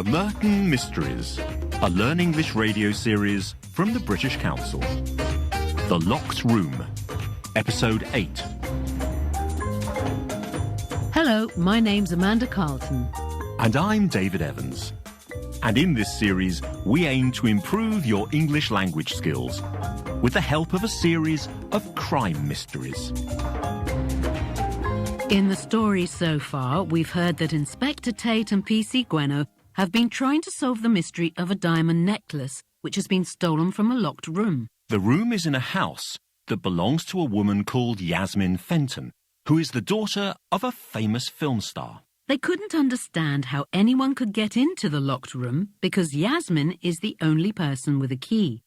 The Merton Mysteries, a Learn English radio series from the British Council. The Locked Room, Episode 8. Hello, my name's Amanda Carlton. And I'm David Evans. And in this series, we aim to improve your English language skills with the help of a series of crime mysteries. In the story so far, we've heard that Inspector Tate and PC Gweno have been trying to solve the mystery of a diamond necklace which has been stolen from a locked room. The room is in a house that belongs to a woman called Yasmin Fenton, who is the daughter of a famous film star. They couldn't understand how anyone could get into the locked room because Yasmin is the only person with a key.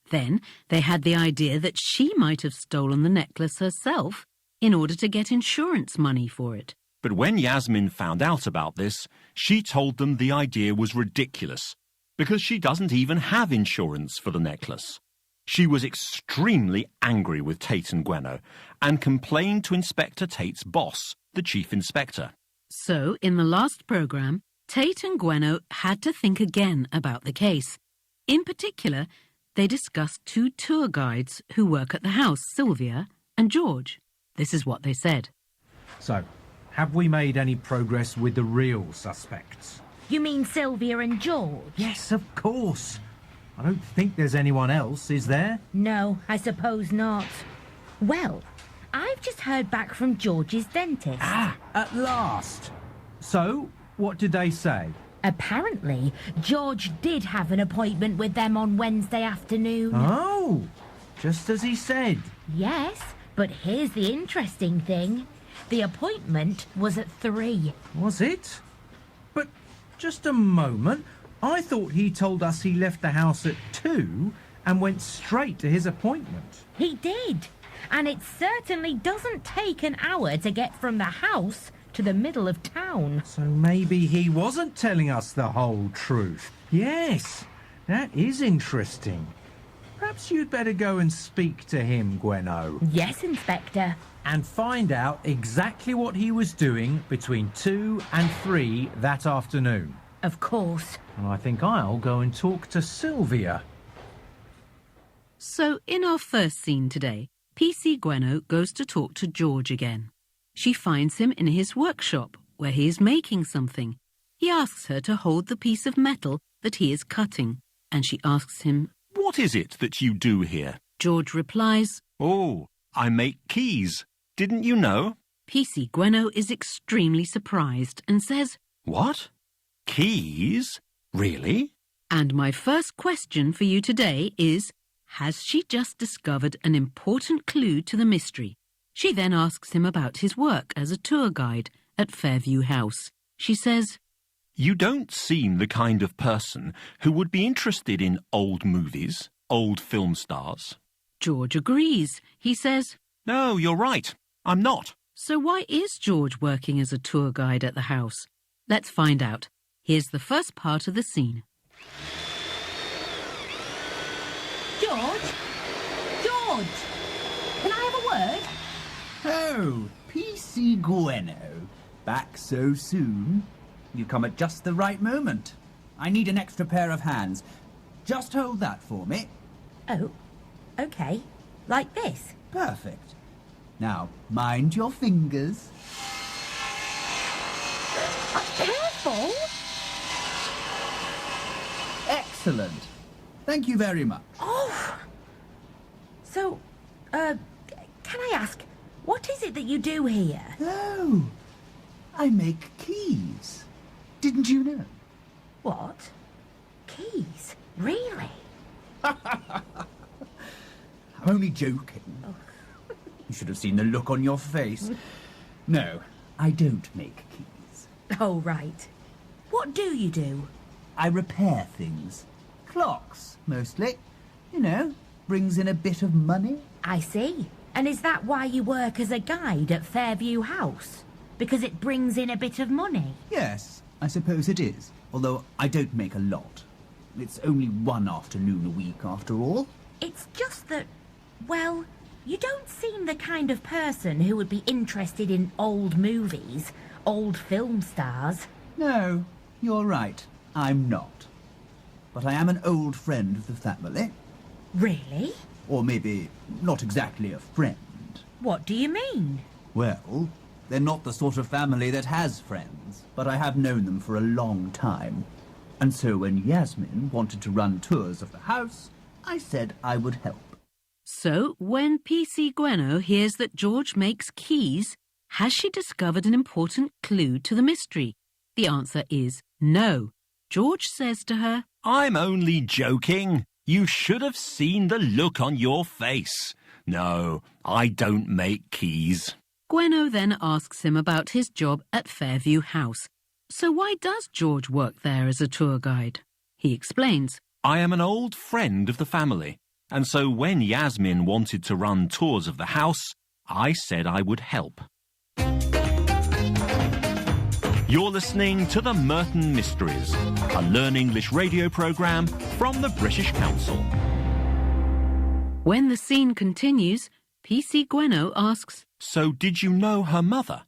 Then they had the idea that she might have stolen the necklace herself in order to get insurance money for it. But when Yasmin found out about this, she told them the idea was ridiculous because she doesn't even have insurance for the necklace. She was extremely angry with Tate and Gweno and complained to Inspector Tate's boss, the chief inspector. So, in the last programme, Tate and Gweno had to think again about the case. In particular, they discussed two tour guides who work at the house, Sylvia and George. This is what they said. So, have we made any progress with the real suspects? You mean Sylvia and George? Yes, of course. I don't think there's anyone else, is there? No, I suppose not. Well, I've just heard back from George's dentist. Ah, at last. So, what did they say? Apparently, George did have an appointment with them on Wednesday afternoon. Oh, just as he said. Yes, but here's the interesting thing. The appointment was at 3. Was it? But just a moment. I thought he told us he left the house at 2 and went straight to his appointment. He did. And it certainly doesn't take an hour to get from the house to the middle of town. So maybe he wasn't telling us the whole truth. Yes, that is interesting. Perhaps you'd better go and speak to him, Gweno. Yes, Inspector. And find out exactly what he was doing between 2 and 3 that afternoon. Of course. And I think I'll go and talk to Sylvia. So, in our first scene today, PC Gweno goes to talk to George again. She finds him in his workshop, where he is making something. He asks her to hold the piece of metal that he is cutting, and she asks him, "What is it that you do here?" George replies, "Oh, I make keys. Didn't you know?" PC Gweno is extremely surprised and says, "What? Keys? Really?" And my first question for you today is, has she just discovered an important clue to the mystery? She then asks him about his work as a tour guide at Fairview House. She says, "You don't seem the kind of person who would be interested in old movies, old film stars." George agrees. He says, "No, you're right. I'm not." So why is George working as a tour guide at the house? Let's find out. Here's the first part of the scene. George? George! Can I have a word? Oh, PC Gweno. Back so soon? You come at just the right moment. I need an extra pair of hands. Just hold that for me. Oh, okay. Like this? Perfect. Now, mind your fingers. Careful! Excellent. Thank you very much. Oh! So, can I ask, what is it that you do here? Oh, I make keys. Didn't you know? What? Keys? Really? I'm only joking. Oh. You should have seen the look on your face. No, I don't make keys. Oh, right. What do you do? I repair things. Clocks, mostly. You know, brings in a bit of money. I see. And is that why you work as a guide at Fairview House? Because it brings in a bit of money? Yes, I suppose it is. Although I don't make a lot. It's only one afternoon a week, after all. It's just that, well, you don't seem the kind of person who would be interested in old movies, old film stars. No, you're right. I'm not. But I am an old friend of the family. Really? Or maybe not exactly a friend. What do you mean? Well, they're not the sort of family that has friends, but I have known them for a long time. And so when Yasmin wanted to run tours of the house, I said I would help. So, when PC Gwenno hears that George makes keys, has she discovered an important clue to the mystery? The answer is no. George says to her, I'm only joking. You should have seen the look on your face. No, I don't make keys. Gwenno then asks him about his job at Fairview House. So why does George work there as a tour guide? He explains, I am an old friend of the family, and so when Yasmin wanted to run tours of the house, I said I would help. You're listening to the Merton Mysteries, a Learn English radio programme from the British Council. When the scene continues, PC Gwenno asks, So did you know her mother?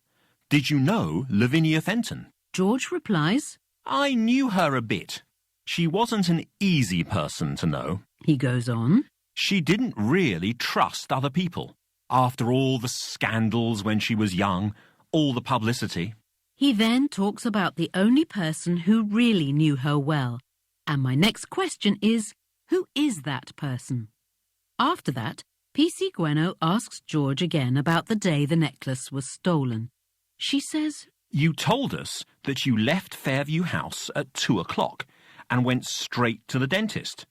Did you know Lavinia Fenton? George replies, I knew her a bit. She wasn't an easy person to know. He goes on, She didn't really trust other people. After all the scandals when she was young, all the publicity. He then talks about the only person who really knew her well. And my next question is, who is that person? After that, PC Gwenno asks George again about the day the necklace was stolen. She says, You told us that you left Fairview House at 2 o'clock and went straight to the dentist.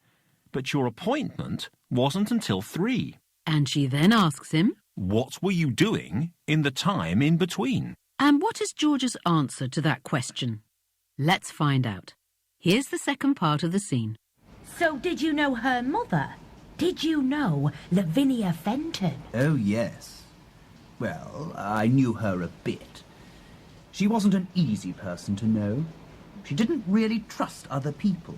But your appointment wasn't until 3. and she then asks him, What were you doing in the time in between? and what is George's answer to that question? Let's find out. Here's the second part of the scene. So did you know her mother? Did you know Lavinia Fenton? Oh, yes. Well, I knew her a bit. She wasn't an easy person to know. She didn't really trust other people.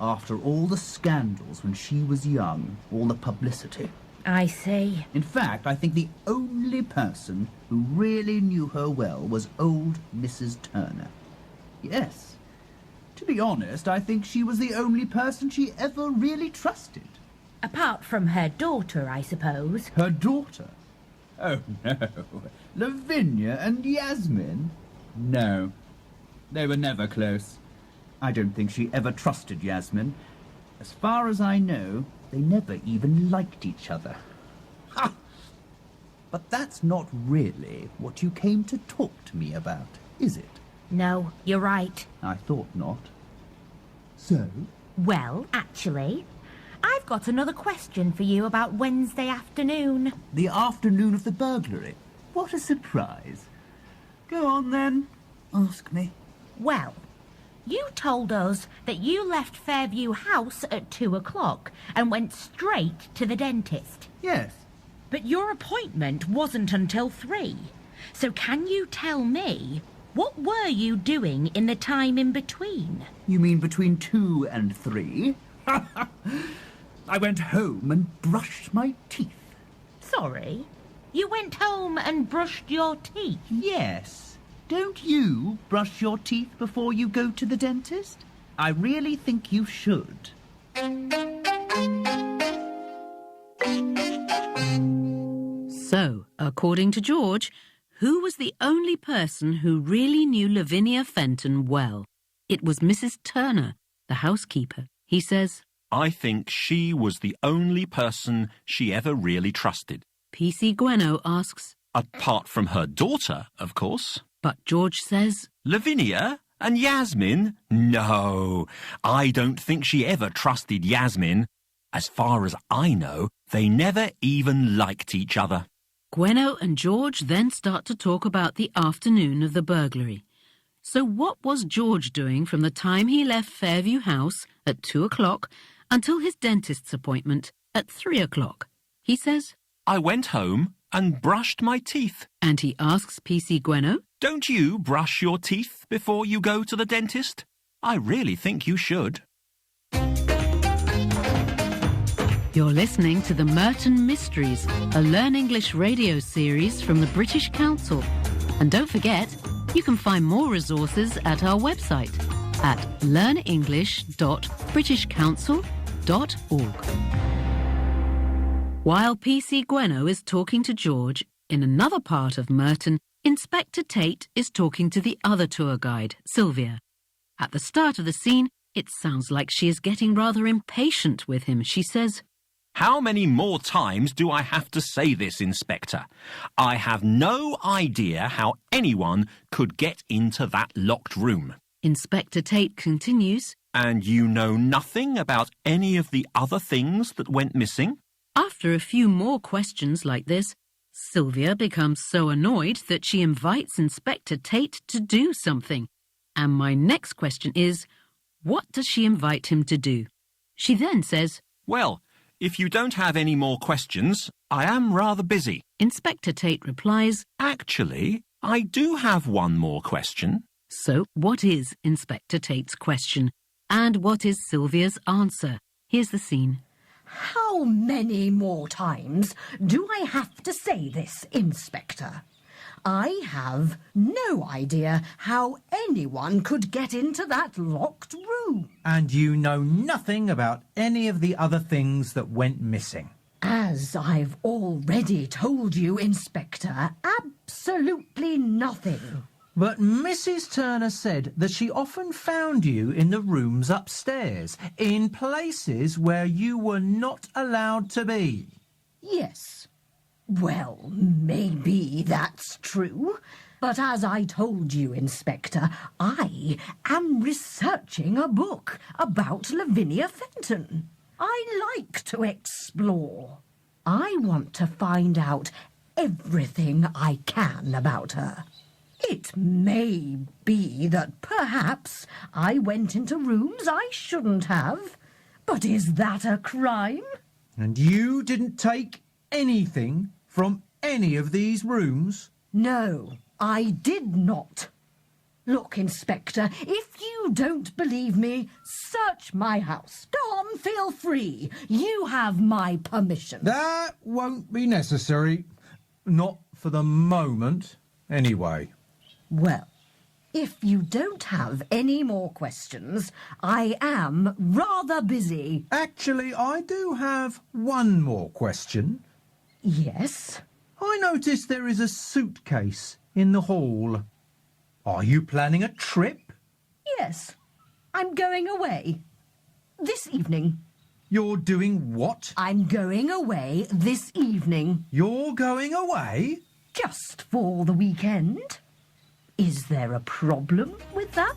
After all the scandals when she was young, all the publicity. I see. In fact, I think the only person who really knew her well was old Mrs. Turner. Yes. To be honest, I think she was the only person she ever really trusted. Apart from her daughter, I suppose. Her daughter? Oh, no. Lavinia and Yasmin? No. They were never close. I don't think she ever trusted Yasmin. As far as I know, they never even liked each other. Ha! But that's not really what you came to talk to me about, is it? No, you're right. I thought not. So? Well, actually, I've got another question for you about Wednesday afternoon. The afternoon of the burglary? What a surprise. Go on, then. Ask me. Well, you told us that you left Fairview House at 2 o'clock and went straight to the dentist. Yes. But your appointment wasn't until 3. So can you tell me, what were you doing in the time in between? You mean between 2 and 3? I went home and brushed my teeth. Sorry? You went home and brushed your teeth? Yes. Don't you brush your teeth before you go to the dentist? I really think you should. So, according to George, who was the only person who really knew Lavinia Fenton well? It was Mrs. Turner, the housekeeper. He says, I think she was the only person she ever really trusted. PC Gwenno asks, Apart from her daughter, of course. but George says, Lavinia and Yasmin? No, I don't think she ever trusted Yasmin. As far as I know, they never even liked each other. Gwenno and George then start to talk about the afternoon of the burglary. So what was George doing from the time he left Fairview House at 2 o'clock until his dentist's appointment at 3 o'clock? He says, I went home and brushed my teeth. and he asks PC Gwenno, Don't you brush your teeth before you go to the dentist? I really think you should. You're listening to the Merton Mysteries, a Learn English radio series from the British Council. And don't forget, you can find more resources at our website, at learnenglish.britishcouncil.org. While PC Gweno is talking to George, in another part of Merton, Inspector Tate is talking to the other tour guide, Sylvia. At the start of the scene, it sounds like she is getting rather impatient with him. She says, How many more times do I have to say this, Inspector? I have no idea how anyone could get into that locked room. Inspector Tate continues, And you know nothing about any of the other things that went missing? After a few more questions like this, Sylvia becomes so annoyed that she invites Inspector Tate to do something. And my next question is, what does she invite him to do? She then says, Well, if you don't have any more questions, I am rather busy. Inspector Tate replies, Actually, I do have one more question. So what is Inspector Tate's question? And what is Sylvia's answer? Here's the scene. How many more times do I have to say this, Inspector? I have no idea how anyone could get into that locked room. And you know nothing about any of the other things that went missing. As I've already told you, Inspector, absolutely nothing. But Mrs. Turner said that she often found you in the rooms upstairs, in places where you were not allowed to be. Yes. Well, maybe that's true. But as I told you, Inspector, I am researching a book about Lavinia Fenton. I like to explore. I want to find out everything I can about her. It may be that perhaps I went into rooms I shouldn't have, but is that a crime? And you didn't take anything from any of these rooms? No, I did not. Look, Inspector, if you don't believe me, search my house. Go on, feel free. You have my permission. That won't be necessary. Not for the moment, anyway. Well, if you don't have any more questions, I am rather busy. Actually, I do have one more question. Yes? I noticed there is a suitcase in the hall. Are you planning a trip? Yes. I'm going away. This evening. You're doing what? I'm going away this evening. You're going away? Just for the weekend. Is there a problem with that?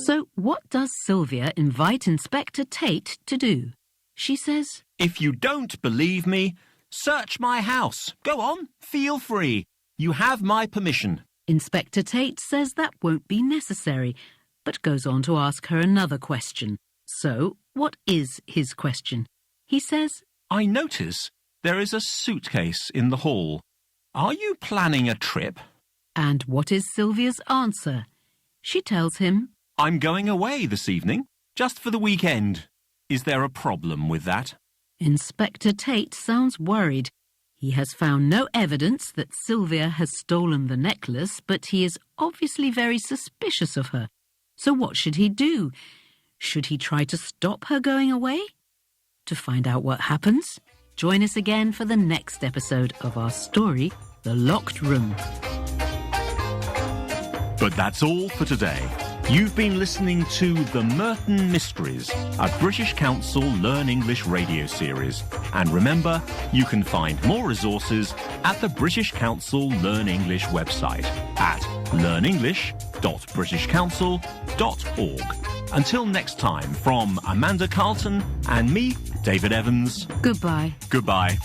So what does Sylvia invite Inspector Tate to do? She says, If you don't believe me, search my house. Go on, feel free. You have my permission. Inspector Tate says that won't be necessary, but goes on to ask her another question. So, what is his question? He says, I notice there is a suitcase in the hall. Are you planning a trip? And what is Sylvia's answer? She tells him, I'm going away this evening, just for the weekend. Is there a problem with that? Inspector Tate sounds worried. He has found no evidence that Sylvia has stolen the necklace, but he is obviously very suspicious of her. So what should he do? Should he try to stop her going away? To find out what happens, join us again for the next episode of our story, The Locked Room. But that's all for today. You've been listening to The Merton Mysteries, a British Council Learn English radio series. And remember, you can find more resources at the British Council Learn English website at learnenglish.britishcouncil.org. Until next time, from Amanda Carlton and me, David Evans. Goodbye. Goodbye.